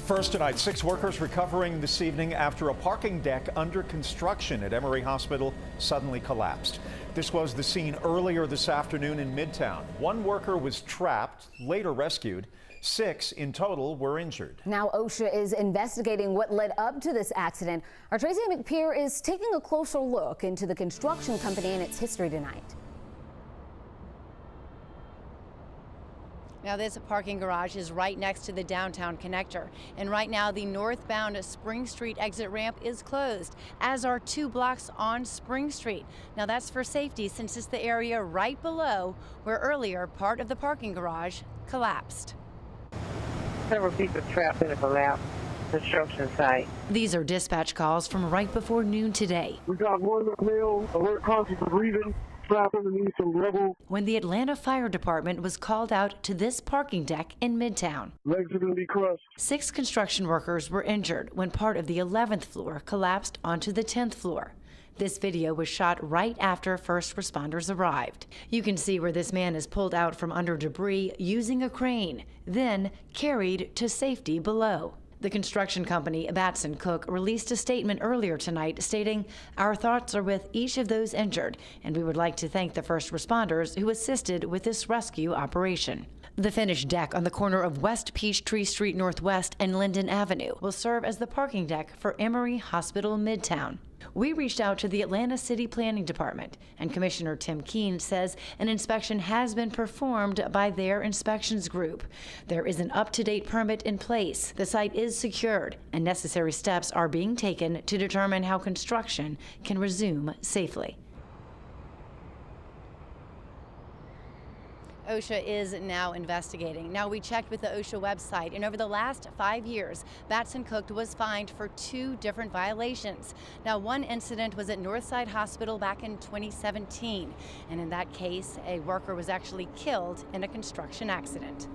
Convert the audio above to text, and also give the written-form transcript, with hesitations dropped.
First tonight, 6 workers recovering this evening after a parking deck under construction at Emory Hospital suddenly collapsed. This was the scene earlier this afternoon in Midtown. 1 worker was trapped, later rescued. 6 in total were injured. Now OSHA is investigating what led up to this accident. Our Tracy McPeer is taking a closer look into the construction company and its history tonight. Now this parking garage is right next to the downtown connector. And right now the northbound Spring Street exit ramp is closed, as are 2 blocks on Spring Street. Now that's for safety since it's the area right below where earlier part of the parking garage collapsed. Several people trapped in a collapsed construction site. These are dispatch calls from right before noon today. We got 1 male alert conscious of breathing, trapped underneath some rubble. When the Atlanta Fire Department was called out to this parking deck in Midtown. Legs are going to be crushed. 6 construction workers were injured when part of the 11th floor collapsed onto the 10th floor. This video was shot right after first responders arrived. You can see where this man is pulled out from under debris using a crane, then carried to safety below. The construction company Batson Cook released a statement earlier tonight stating, "Our thoughts are with each of those injured, and we would like to thank the first responders who assisted with this rescue operation." The finished deck on the corner of West Peachtree Street Northwest and Linden Avenue will serve as the parking deck for Emory Hospital Midtown. We reached out to the Atlanta City Planning Department, and Commissioner Tim Keene says an inspection has been performed by their inspections group. There is an up-to-date permit in place. The site is secured, and necessary steps are being taken to determine how construction can resume safely. OSHA is now investigating. Now, we checked with the OSHA website, and over the last 5 years, Batson Cook was fined for 2 different violations. Now, one incident was at Northside Hospital back in 2017, and in that case, a worker was actually killed in a construction accident.